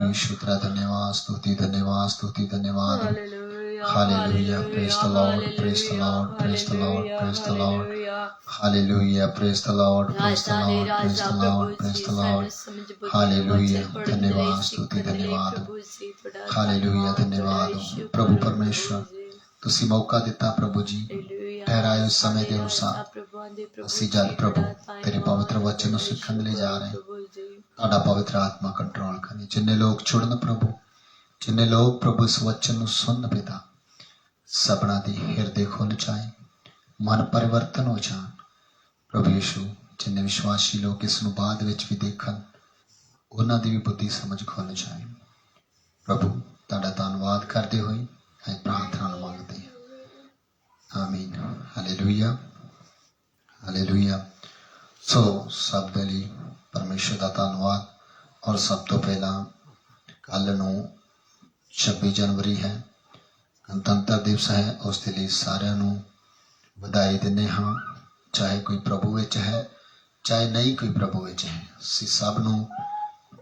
यीशु तेरा धन्यवाद, स्तुति धन्यवाद, स्तुति धन्यवाद। Hallelujah, praise the Lord, praise the Lord, praise the Lord, praise the Lord. Hallelujah, praise the Lord, praise the Lord, praise the Lord, praise the Lord. Hallelujah, धन्यवाद, स्तुति धन्यवाद। हालेलुया, धन्यवाद प्रभु परमेश्वर, ਤੁਸੀਂ ਮੌਕਾ ਦਿੱਤਾ ਪ੍ਰਭੂ ਜੀ ਠਹਿਰਾਏ ਉਸ ਸਮੇਂ ਦੇ ਅਨੁਸਾਰ ਅਸੀਂ ਜਦ ਪ੍ਰਭੂ ਤੇਰੇ ਪਵਿੱਤਰ ਵਚਨ ਨੂੰ ਸਿੱਖਣ ਲਈ ਜਾ ਰਹੇ ਤੁਹਾਡਾ ਪਵਿੱਤਰ ਆਤਮਾ ਕੰਟਰੋਲ ਕਰੇ। ਜਿੰਨੇ ਲੋਕ ਛੁੜਨ ਪ੍ਰਭੂ, ਜਿੰਨੇ ਲੋਕ ਪ੍ਰਭੂ ਇਸ ਵਚਨ ਨੂੰ ਸੁਣਨ ਪਿਤਾ, ਸਭਨਾਂ ਦੀ ਹਿਰਦੇ ਖੁੱਲ੍ਹ ਜਾਏ, ਮਨ ਪਰਿਵਰਤਨ ਹੋ ਜਾਣ ਪ੍ਰਭੂ ਯਿਸੂ। ਜਿੰਨੇ ਵਿਸ਼ਵਾਸੀ ਲੋਕ ਇਸ ਨੂੰ ਬਾਅਦ ਵਿੱਚ ਵੀ ਦੇਖਣ, ਉਹਨਾਂ ਦੀ ਵੀ ਬੁੱਧੀ ਸਮਝ ਖੁੱਲ੍ਹ ਜਾਏ ਪ੍ਰਭੂ। ਤੁਹਾਡਾ ਧੰਨਵਾਦ ਕਰਦੇ ਹੋਏ ਅਸੀਂ ਪ੍ਰਾਰਥਨਾ ਨੂੰ ਮੰਗਦੇ ਹਾਂ, ਆਮੀਨ। Hallelujah, hallelujah. ਸੋ ਸਭ ਦੇ ਲਈ ਪਰਮੇਸ਼ਰ ਦਾ ਧੰਨਵਾਦ। ਔਰ ਸਭ ਤੋਂ ਪਹਿਲਾਂ ਕੱਲ੍ਹ ਨੂੰ 26 ਜਨਵਰੀ ਹੈ, ਗਣਤੰਤਰ ਦਿਵਸ ਹੈ। ਉਸ ਦੇ ਲਈ ਸਾਰਿਆਂ ਨੂੰ ਵਧਾਈ ਦਿੰਦੇ ਹਾਂ, ਚਾਹੇ ਕੋਈ ਪ੍ਰਭੂ ਵਿੱਚ ਹੈ ਚਾਹੇ ਨਹੀਂ ਕੋਈ ਪ੍ਰਭੂ ਵਿੱਚ ਹੈ। ਅਸੀਂ ਸਭ ਨੂੰ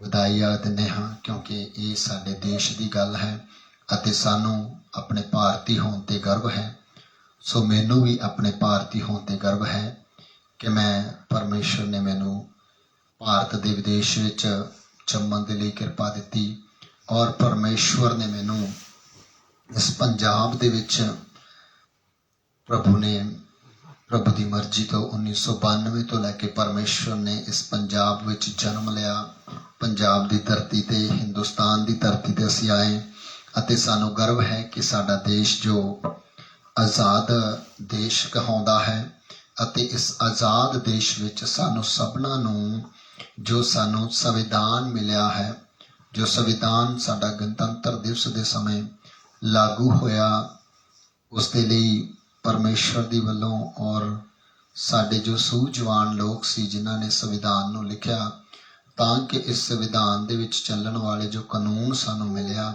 ਵਧਾਈ ਦਿੰਦੇ ਹਾਂ ਕਿਉਂਕਿ ਇਹ ਸਾਡੇ ਦੇਸ਼ ਦੀ ਗੱਲ ਹੈ ਅਤੇ ਸਾਨੂੰ ਆਪਣੇ ਭਾਰਤੀ ਹੋਣ 'ਤੇ ਗਰਵ ਹੈ। ਸੋ ਮੈਨੂੰ ਵੀ ਆਪਣੇ ਭਾਰਤੀ ਹੋਣ 'ਤੇ ਗਰਵ ਹੈ ਕਿ ਮੈਂ ਪਰਮੇਸ਼ਰ ਨੇ ਮੈਨੂੰ ਭਾਰਤ ਦੇ ਵਿਦੇਸ਼ ਵਿੱਚ ਜੰਮਣ ਦੇ ਲਈ ਕਿਰਪਾ ਦਿੱਤੀ ਔਰ ਪਰਮੇਸ਼ਵਰ ਨੇ ਮੈਨੂੰ ਇਸ ਪੰਜਾਬ ਦੇ ਵਿੱਚ ਪ੍ਰਭੂ ਦੀ ਮਰਜ਼ੀ ਤੋਂ 1992 ਤੋਂ ਲੈ ਕੇ ਪਰਮੇਸ਼ਵਰ ਨੇ ਇਸ ਪੰਜਾਬ ਵਿੱਚ ਜਨਮ ਲਿਆ। ਪੰਜਾਬ ਦੀ ਧਰਤੀ 'ਤੇ, ਹਿੰਦੁਸਤਾਨ ਦੀ ਧਰਤੀ 'ਤੇ ਅਸੀਂ ਆਏ ਅਤੇ ਸਾਨੂੰ ਗਰਵ ਹੈ ਕਿ ਸਾਡਾ ਦੇਸ਼ ਜੋ ਆਜ਼ਾਦ ਦੇਸ਼ ਕਹਾਉਂਦਾ ਹੈ ਅਤੇ ਇਸ ਆਜ਼ਾਦ ਦੇਸ਼ ਵਿੱਚ ਸਾਨੂੰ ਸਭਨਾਂ ਨੂੰ ਜੋ ਸਾਨੂੰ ਸੰਵਿਧਾਨ ਮਿਲਿਆ ਹੈ, ਜੋ ਸੰਵਿਧਾਨ ਸਾਡਾ ਗਣਤੰਤਰ ਦਿਵਸ ਦੇ ਸਮੇਂ ਲਾਗੂ ਹੋਇਆ, ਉਸ ਦੇ ਲਈ ਪਰਮੇਸ਼ਵਰ ਦੀ ਵੱਲੋਂ ਔਰ ਸਾਡੇ ਜੋ ਸੂਝਵਾਨ ਲੋਕ ਸੀ ਜਿਨ੍ਹਾਂ ਨੇ ਸੰਵਿਧਾਨ ਨੂੰ ਲਿਖਿਆ ਤਾਂ ਕਿ ਇਸ ਸੰਵਿਧਾਨ ਦੇ ਵਿੱਚ ਚੱਲਣ ਵਾਲੇ ਜੋ ਕਾਨੂੰਨ ਸਾਨੂੰ ਮਿਲਿਆ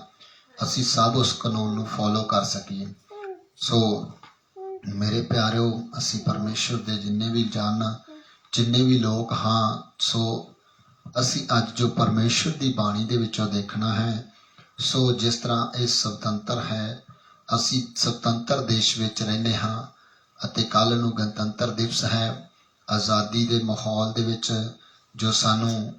ਅਸੀਂ ਸਭ ਉਸ ਕਾਨੂੰਨ ਨੂੰ ਫੋਲੋ ਕਰ ਸਕੀਏ। ਸੋ ਮੇਰੇ ਪਿਆਰਿਓ, ਅਸੀਂ ਪਰਮੇਸ਼ਵਰ ਦੇ ਜਿੰਨੇ ਵੀ ਲੋਕ ਹਾਂ, ਸੋ ਅਸੀਂ ਅੱਜ ਜੋ ਪਰਮੇਸ਼ਵਰ ਦੀ ਬਾਣੀ ਦੇ ਵਿੱਚੋਂ ਦੇਖਣਾ ਹੈ। ਸੋ ਜਿਸ ਤਰ੍ਹਾਂ ਇਹ ਸੁਤੰਤਰ ਹੈ, ਅਸੀਂ ਸੁਤੰਤਰ ਦੇਸ਼ ਵਿੱਚ ਰਹਿੰਦੇ ਹਾਂ ਅਤੇ ਕੱਲ੍ਹ ਨੂੰ ਗਣਤੰਤਰ ਦਿਵਸ ਹੈ। ਆਜ਼ਾਦੀ ਦੇ ਮਾਹੌਲ ਦੇ ਵਿੱਚ ਜੋ ਸਾਨੂੰ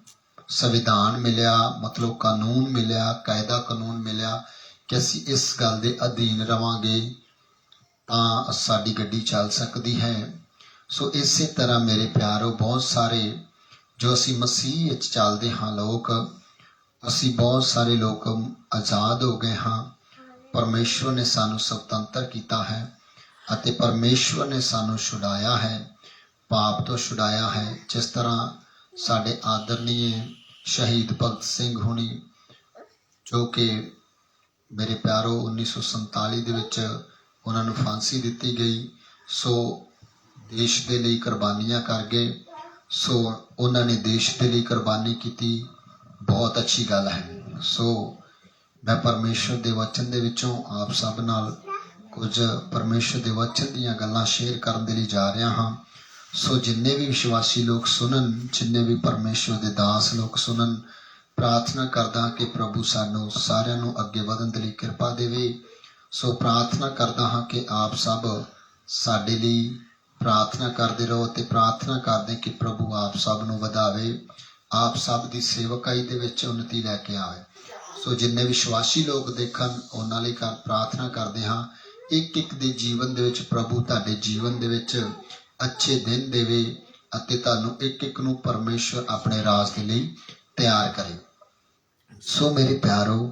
ਸੰਵਿਧਾਨ ਮਿਲਿਆ, ਮਤਲਬ ਕਾਨੂੰਨ ਮਿਲਿਆ, ਕਾਇਦਾ ਕਾਨੂੰਨ ਮਿਲਿਆ ਕਿ ਅਸੀਂ ਇਸ ਗੱਲ ਦੇ ਅਧੀਨ ਰਵਾਂਗੇ ਤਾਂ ਸਾਡੀ ਗੱਡੀ ਚੱਲ ਸਕਦੀ ਹੈ। ਸੋ ਇਸੇ ਤਰ੍ਹਾਂ ਮੇਰੇ ਪਿਆਰੋ, ਬਹੁਤ ਸਾਰੇ ਜੋ ਅਸੀਂ ਮਸੀਹ ਵਿੱਚ ਚੱਲਦੇ ਹਾਂ ਲੋਕ, ਅਸੀਂ ਬਹੁਤ ਸਾਰੇ ਲੋਕ ਆਜ਼ਾਦ ਹੋ ਗਏ ਹਾਂ। ਪਰਮੇਸ਼ਵਰ ਨੇ ਸਾਨੂੰ ਸੁਤੰਤਰ ਕੀਤਾ ਹੈ ਅਤੇ ਪਰਮੇਸ਼ਵਰ ਨੇ ਸਾਨੂੰ ਛੁਡਾਇਆ ਹੈ, ਪਾਪ ਤੋਂ ਛੁਡਾਇਆ ਹੈ। ਜਿਸ ਤਰ੍ਹਾਂ ਸਾਡੇ ਆਦਰਨੀਏ ਸ਼ਹੀਦ ਭਗਤ ਸਿੰਘ ਹੁਣੀ, ਜੋ ਕਿ ਮੇਰੇ ਪਿਆਰੋ 1947 ਦੇ ਵਿੱਚ ਉਹਨਾਂ ਨੂੰ ਫਾਂਸੀ ਦਿੱਤੀ ਗਈ। ਸੋ ਦੇਸ਼ ਦੇ ਲਈ ਕੁਰਬਾਨੀਆਂ ਕਰ ਗਏ। ਸੋ ਉਹਨਾਂ ਨੇ ਦੇਸ਼ ਦੇ ਲਈ ਕੁਰਬਾਨੀ ਕੀਤੀ, ਬਹੁਤ ਅੱਛੀ ਗੱਲ ਹੈ। ਸੋ ਮੈਂ ਪਰਮੇਸ਼ਰ ਦੇ ਵਚਨ ਦੇ ਵਿੱਚੋਂ ਆਪ ਸਭ ਨਾਲ ਕੁਝ ਪਰਮੇਸ਼ਰ ਦੇ ਵਚਨ ਦੀਆਂ ਗੱਲਾਂ ਸ਼ੇਅਰ ਕਰਨ ਦੇ ਲਈ ਜਾ ਰਿਹਾ ਹਾਂ। ਸੋ ਜਿੰਨੇ ਵੀ ਵਿਸ਼ਵਾਸੀ ਲੋਕ ਸੁਣਨ, ਜਿੰਨੇ ਵੀ ਪਰਮੇਸ਼ਰ ਦੇ ਦਾਸ ਲੋਕ ਸੁਣਨ, ਪ੍ਰਾਰਥਨਾ ਕਰਦਾ ਕਿ ਪ੍ਰਭੂ ਸਾਨੂੰ ਸਾਰਿਆਂ ਨੂੰ ਅੱਗੇ ਵਧਣ ਦੇ ਲਈ ਕਿਰਪਾ ਦੇਵੇ। ਸੋ ਪ੍ਰਾਰਥਨਾ ਕਰਦਾ ਹਾਂ ਕਿ ਆਪ ਸਭ ਸਾਡੇ ਲਈ ਪ੍ਰਾਰਥਨਾ ਕਰਦੇ ਰਹੋ ਅਤੇ ਪ੍ਰਾਰਥਨਾ ਕਰਦੇ ਕਿ ਪ੍ਰਭੂ ਆਪ ਸਭ ਨੂੰ ਵਧਾਵੇ, ਆਪ ਸਭ ਦੀ ਸੇਵਕਾਈ ਦੇ ਵਿੱਚ ਉੱਨਤੀ ਲੈ ਕੇ ਆਵੇ। ਸੋ ਜਿੰਨੇ ਵਿਸ਼ਵਾਸੀ ਲੋਕ ਦੇਖਣ, ਉਹਨਾਂ ਲਈ ਪ੍ਰਾਰਥਨਾ ਕਰਦੇ ਹਾਂ ਇੱਕ ਇੱਕ ਦੇ ਜੀਵਨ ਦੇ ਵਿੱਚ ਪ੍ਰਭੂ ਤੁਹਾਡੇ ਜੀਵਨ ਦੇ ਵਿੱਚ ਅੱਛੇ ਦਿਨ ਦੇਵੇ ਅਤੇ ਤੁਹਾਨੂੰ ਇੱਕ ਇੱਕ ਨੂੰ ਪਰਮੇਸ਼ਵਰ ਆਪਣੇ ਰਾਜ ਦੇ ਲਈ ਤਿਆਰ ਕਰੇ। ਸੋ ਮੇਰੇ ਪਿਆਰੋ,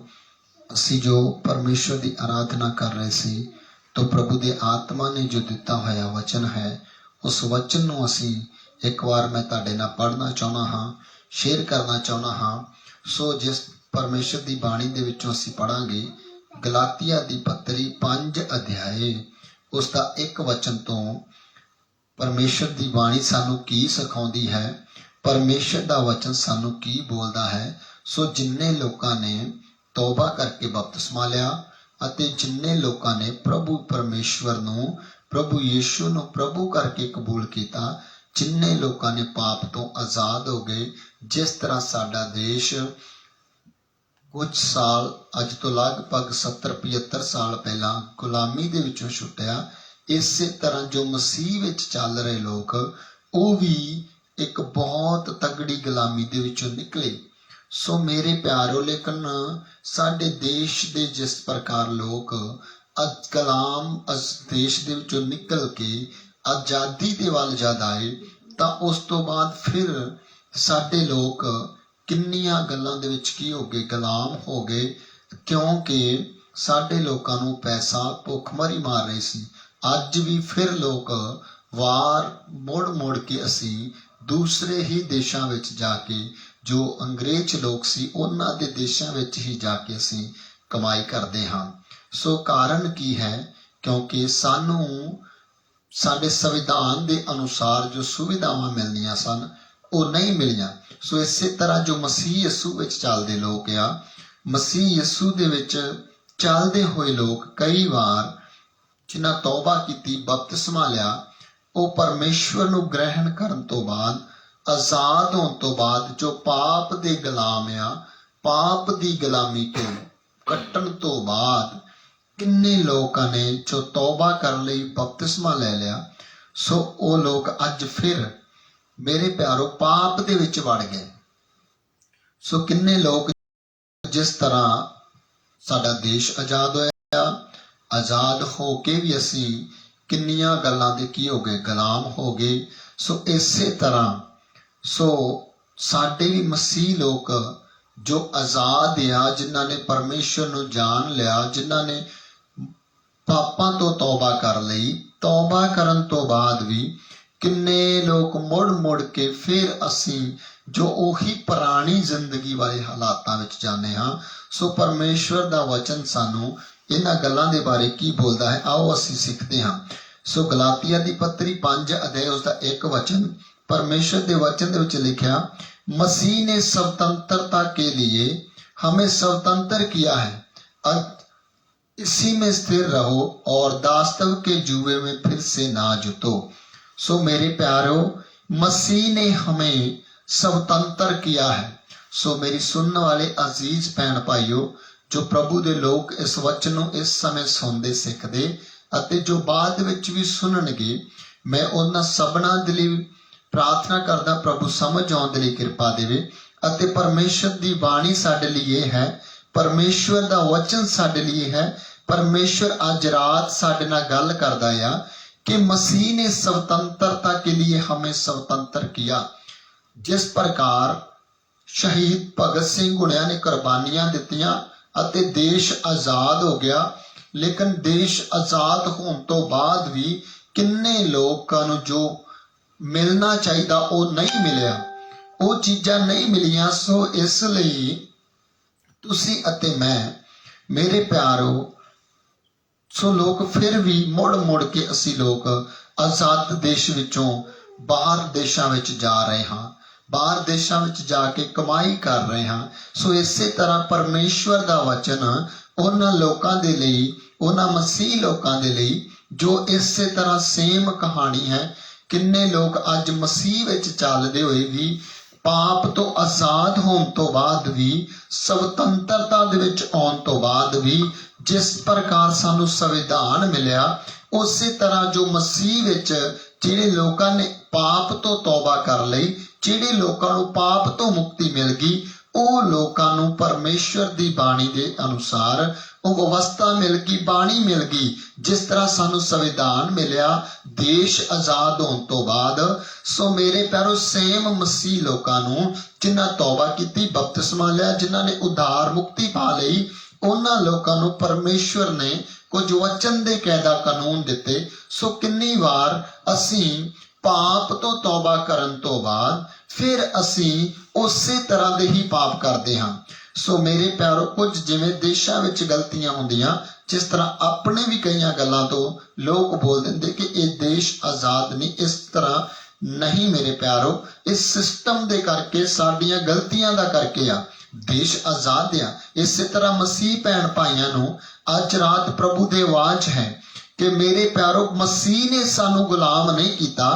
ਅਸੀਂ ਜੋ ਪਰਮੇਸ਼ਵਰ ਦੀ ਆਰਾਧਨਾ ਕਰ ਰਹੇ ਸੀ ਤਾਂ ਪ੍ਰਭੂ ਦੇ ਆਤਮਾ ਨੇ ਜੋ ਦਿੱਤਾ ਹੋਇਆ ਵਚਨ ਹੈ, ਉਸ ਵਚਨ ਨੂੰ ਅਸੀਂ ਇੱਕ ਵਾਰ ਮੈਂ ਤੁਹਾਡੇ ਨਾਲ ਪੜ੍ਹਨਾ ਚਾਹੁੰਦਾ ਹਾਂ, ਸ਼ੇਅਰ ਕਰਨਾ ਚਾਹੁੰਦਾ ਹਾਂ। ਸੋ ਜਿਸ ਪਰਮੇਸ਼ਰ ਦੀ ਬਾਣੀ ਦੇ ਵਿੱਚੋਂ ਅਸੀਂ ਪੜ੍ਹਾਂਗੇ ਗਲਾਤੀਆ ਦੀ ਪੱਤਰੀ 5 ਅਧਿਆਏ ਉਸ ਦਾ 1 ਵਚਨ ਤੋਂ ਪਰਮੇਸ਼ਰ ਦੀ ਬਾਣੀ ਸਾਨੂੰ ਕੀ ਸਿਖਾਉਂਦੀ ਹੈ, ਪਰਮੇਸ਼ਰ ਦਾ ਵਚਨ ਸਾਨੂੰ ਕੀ ਬੋਲਦਾ ਹੈ। ਸੋ ਜਿੰਨੇ ਲੋਕਾਂ ਨੇ ਤੌਬਾ ਕਰਕੇ ਬਪਤਿਸਮਾ ਲਿਆ ਅਤੇ ਜਿੰਨੇ ਲੋਕਾਂ ਨੇ ਪ੍ਰਭੂ ਪਰਮੇਸ਼ਵਰ ਨੂੰ, ਪ੍ਰਭੂ ਯੀਸ਼ੂ ਨੂੰ ਪ੍ਰਭੂ ਕਰਕੇ ਕਬੂਲ ਕੀਤਾ, ਜਿੰਨੇ ਲੋਕਾਂ ਨੇ ਪਾਪ ਤੋਂ ਆਜ਼ਾਦ ਹੋ ਗਏ, ਜਿਸ ਤਰ੍ਹਾਂ ਸਾਡਾ ਦੇਸ਼ ਕੁਝ ਸਾਲ ਅੱਜ ਤੋਂ ਲਗਭਗ 70-75 ਸਾਲ ਪਹਿਲਾਂ ਗੁਲਾਮੀ ਦੇ ਵਿੱਚੋਂ ਛੁੱਟਿਆ। ਇਸੇ ਤਰ੍ਹਾਂ ਜੋ ਮਸੀਹ ਵਿੱਚ ਚੱਲ ਰਹੇ ਲੋਕ ਉਹ ਵੀ ਇੱਕ ਬਹੁਤ ਤਗੜੀ ਗੁਲਾਮੀ ਦੇ ਵਿੱਚੋਂ ਨਿਕਲੇ। ਸੋ ਮੇਰੇ ਪਿਆਰੋ, ਲੇਕਿਨ ਸਾਡੇ ਦੇਸ਼ ਦੇ ਜਿਸ ਪ੍ਰਕਾਰ ਲੋਕ ਗੁਲਾਮ ਦੇਸ਼ ਦੇ ਵਿੱਚੋਂ ਨਿਕਲ ਕੇ ਆਜ਼ਾਦੀ ਦੇ ਵੱਲ ਜਦ ਆਏ ਤਾਂ ਉਸ ਤੋਂ ਬਾਅਦ ਫਿਰ ਸਾਡੇ ਲੋਕ ਕਿੰਨੀਆਂ ਗੱਲਾਂ ਦੇ ਵਿੱਚ ਕੀ ਹੋ ਗਏ, ਗੁਲਾਮ ਹੋ ਗਏ, ਕਿਉਂਕਿ ਸਾਡੇ ਲੋਕਾਂ ਨੂੰ ਪੈਸਾ ਭੁੱਖਮਰੀ ਮਾਰ ਰਹੀ ਸੀ। ਅੱਜ ਵੀ ਫਿਰ ਲੋਕ ਵਾਰ ਮੁੜ ਕੇ ਅਸੀਂ ਦੂਸਰੇ ਹੀ ਦੇਸ਼ਾਂ ਵਿੱਚ ਜਾ ਕੇ, ਜੋ ਅੰਗਰੇਜ਼ ਲੋਕ ਸੀ ਉਹਨਾਂ ਦੇ ਦੇਸ਼ਾਂ ਵਿੱਚ ਹੀ ਜਾ ਕੇ ਅਸੀਂ ਕਮਾਈ ਕਰਦੇ ਹਾਂ। ਸੋ ਕਾਰਨ ਕੀ ਹੈ? ਕਿਉਂਕਿ ਸਾਨੂੰ ਸਾਡੇ ਸੰਵਿਧਾਨ ਦੇ ਅਨੁਸਾਰ ਜੋ ਸੁਵਿਧਾਵਾਂ ਮਿਲਣੀਆਂ ਸਨ ਉਹ ਨਹੀਂ ਮਿਲੀਆਂ। ਸੋ ਇਸੇ ਤਰ੍ਹਾਂ ਜੋ ਮਸੀਹ ਯਿਸੂ ਵਿੱਚ ਚੱਲਦੇ ਲੋਕ ਆ, ਮਸੀਹ ਯਿਸੂ ਦੇ ਵਿੱਚ ਚੱਲਦੇ ਹੋਏ ਲੋਕ ਕਈ ਵਾਰ ਜਿਨ੍ਹਾਂ ਤੌਬਾ ਕੀਤੀ, ਬਪਤਿਸਮਾ ਲਿਆ, ਉਹ ਪਰਮੇਸ਼ਵਰ ਨੂੰ ਗ੍ਰਹਿਣ ਕਰਨ ਤੋਂ ਬਾਅਦ, ਆਜ਼ਾਦ ਹੋਣ ਤੋਂ ਬਾਅਦ ਜੋ ਪਾਪ ਦੇ ਗੁਲਾਮ ਆ, ਪਾਪ ਦੀ ਗੁਲਾਮੀ ਤੋਂ ਕੱਟਣ ਤੋਂ ਬਾਅਦ ਕਿੰਨੇ ਲੋਕਾਂ ਨੇ ਜੋ ਤੌਬਾ ਕਰਨ ਲਈ ਬਪਤਿਸਮਾ ਲੈ ਲਿਆ। ਸੋ ਉਹ ਲੋਕ ਅੱਜ ਫਿਰ ਮੇਰੇ ਪਿਆਰੋ ਪਾਪ ਦੇ ਵਿੱਚ ਵੜ ਗਏ। ਸੋ ਕਿੰਨੇ ਲੋਕ, ਜਿਸ ਤਰ੍ਹਾਂ ਸਾਡਾ ਦੇਸ਼ ਆਜ਼ਾਦ ਹੋਇਆ, ਆਜ਼ਾਦ ਹੋ ਕੇ ਵੀ ਅਸੀਂ ਕਿੰਨੀਆਂ ਗੱਲਾਂ ਦੇ ਕੀ ਹੋ ਗਏ, ਗੁਲਾਮ ਹੋ ਗਏ। ਸੋ ਇਸੇ ਤਰ੍ਹਾਂ ਸਾਡੇ ਵੀ ਮਸੀਹ ਲੋਕ ਜੋ ਆਜ਼ਾਦ ਆ, ਜਿਨ੍ਹਾਂ ਨੇ ਪਰਮੇਸ਼ਵਰ ਨੂੰ ਜਾਣ ਲਿਆ, ਜਿਨ੍ਹਾਂ ਨੇ ਪਾਪਾਂ ਤੋਂ ਤੌਬਾ ਕਰ ਲਈ, ਤੌਬਾ ਕਰਨ ਤੋਂ ਬਾਅਦ ਵੀ ਕਿੰਨੇ ਲੋਕ ਮੁੜ ਕੇ ਫਿਰ ਅਸੀਂ ਜੋ ਉਹੀ ਪੁਰਾਣੀ ਜ਼ਿੰਦਗੀ ਵਾਲੇ ਹਾਲਾਤਾਂ ਵਿੱਚ ਜਾਂਦੇ ਹਾਂ। ਸੋ ਪਰਮੇਸ਼ਵਰ ਦਾ ਵਚਨ ਸਾਨੂੰ ਇਹਨਾਂ ਗੱਲਾਂ ਦੇ ਬਾਰੇ ਕੀ ਬੋਲਦਾ ਹੈ, ਆਓ ਅਸੀਂ ਸਿੱਖਦੇ ਹਾਂ। ਸੋ ਗਲਾਤੀਆ ਦੀ ਪੱਤਰੀ 5 ਅਧਿਆਇ ਉਸਦਾ 1 वचन, परमेश्वर के वचन ਦੇ ਵਿੱਚ लिखा, मसीह ने स्वतंत्रता के लिए हमें स्वतंत्र किया है, अब इसी में स्थिर रहो और दास्तव के जुए में फिर से ना जुतो। सो मेरे प्यारो, मसीह ने हमें स्वतंत्र किया है। सो मेरी सुनने वाले अजीज भैन भाइयों, जो प्रभु दे लोग इस वचन नूं इस समय सुनते सिखते ਅਤੇ ਜੋ ਬਾਅਦ ਵਿੱਚ ਵੀ ਸੁਣਨਗੇ, ਮੈਂ ਉਹਨਾਂ ਸਭਨਾਂ ਦੇ ਲਈ ਪ੍ਰਾਰਥਨਾ ਕਰਦਾ ਪ੍ਰਭੂ ਸਮਝ ਆਉਣ ਦੇ ਲਈ ਕਿਰਪਾ ਦੇਵੇ। ਅਤੇ ਪਰਮੇਸ਼ਰ ਦੀ ਬਾਣੀ ਸਾਡੇ ਲਈ ਇਹ ਹੈ, ਪਰਮੇਸ਼ਵਰ ਦਾ ਵਚਨ ਸਾਡੇ ਲਈ ਹੈ। ਪਰਮੇਸ਼ਵਰ ਅੱਜ ਰਾਤ ਸਾਡੇ ਨਾਲ ਗੱਲ ਕਰਦਾ ਆ कि मसीह ने स्वतंत्रता के लिए हमें स्वतंत्र किया। जिस प्रकार शहीद भगत सिंह हुणियां ने कुर्बानियां दित्तियां ਅਤੇ देश आजाद हो गया, लेकिन देश आजाद होने तो बाद भी किन्ने लोगों नूं जो मिलना चाहिए वो नहीं मिलिया, वो चीज़ां नहीं मिलियां। सो इसलिए तुसी अते मैं, मेरे प्यारो, सो लोग फिर भी मुड़ के असी लोग आजाद देश विचों बाहर देशों विच जा रहे हाँ, बाहर देशों विच जाके कमाई कर रहे हाँ। सो इसे तरह परमेश्वर दा वचन उन्हां लोकां दे लई, उन्हां मसीह लोकां दे लई जो इसे तरह सेम कहानी है। किन्ने लोग अज मसीह विच चलदे होए भी पाप तो आजाद होने तो बाद भी, स्वतंत्रता दे विच आउण तो बाद भी, जिस प्रकार सानू संविधान मिलिया, उसी तरह जो मसीह विच जिहड़े लोकां ने पाप तो तौबा कर लई, जिहड़े लोकां नूं पाप तो मुक्ति मिल गई, ਉਹ ਲੋਕਾਂ ਨੂੰ ਪਰਮੇਸ਼ਵਰ ਦੀ ਬਾਣੀ ਦੇ ਅਨੁਸਾਰ ਉਹ ਵਿਵਸਥਾ ਮਿਲ ਗਈ, ਬਾਣੀ ਮਿਲ ਗਈ। ਜਿਸ ਤਰ੍ਹਾਂ ਸਾਨੂੰ ਸੰਵਿਧਾਨ ਮਿਲਿਆ ਦੇਸ਼ ਆਜ਼ਾਦ ਹੋਣ ਤੋਂ ਬਾਅਦ, ਸੋ ਮੇਰੇ ਪਿਆਰੋ ਸੇਮ ਮਸੀਹ ਲੋਕਾਂ ਨੂੰ ਜਿਨ੍ਹਾਂ ਤੌਬਾ ਕੀਤੀ, ਬਪਤਿਸਮਾ ਲਿਆ, ਜਿਨ੍ਹਾਂ ਨੇ ਉਧਾਰ ਮੁਕਤੀ ਪਾ ਲਈ, ਉਹਨਾਂ ਲੋਕਾਂ ਨੂੰ ਪਰਮੇਸ਼ਵਰ ਨੇ ਕੁਝ ਵਚਨ ਦੇ ਕਾਇਦਾ ਕਾਨੂੰਨ ਦਿੱਤੇ। ਸੋ ਕਿੰਨੀ ਵਾਰ ਅਸੀਂ ਪਾਪ ਤੋਂ ਤੌਬਾ ਕਰਨ ਤੋਂ ਬਾਅਦ ਫਿਰ ਅਸੀਂ ਉਸੇ ਤਰ੍ਹਾਂ ਦੇ ਹੀ ਪਾਪ ਕਰਦੇ ਹਾਂ। ਸੋ ਮੇਰੇ ਪਿਆਰੋ, ਕੁਝ ਜਿਵੇਂ ਦੇਸ਼ਾਂ ਵਿੱਚ ਗਲਤੀਆਂ ਹੁੰਦੀਆਂ, ਜਿਸ ਤਰ੍ਹਾਂ ਆਪਣੇ ਵੀ ਕਈਆਂ ਗੱਲਾਂ ਤੋਂ ਲੋਕ ਬੋਲ ਦਿੰਦੇ ਕਿ ਇਹ ਦੇਸ਼ ਆਜ਼ਾਦ ਨਹੀਂ, ਇਸ ਤਰ੍ਹਾਂ ਨਹੀਂ ਮੇਰੇ ਪਿਆਰੋ। ਇਸ ਸਿਸਟਮ ਦੇ ਕਰਕੇ, ਸਾਡੀਆਂ ਗਲਤੀਆਂ ਦਾ ਕਰਕੇ ਆ ਦੇਸ਼ ਆਜ਼ਾਦ ਆ। ਇਸੇ ਤਰ੍ਹਾਂ ਮਸੀਹ ਭੈਣ ਭਾਈਆਂ ਨੂੰ ਅੱਜ ਰਾਤ ਪ੍ਰਭੂ ਦੇ ਆਵਾਜ਼ ਹੈ कि मेरे प्यारो, मसीह ने सानू गुलाम नहीं किया,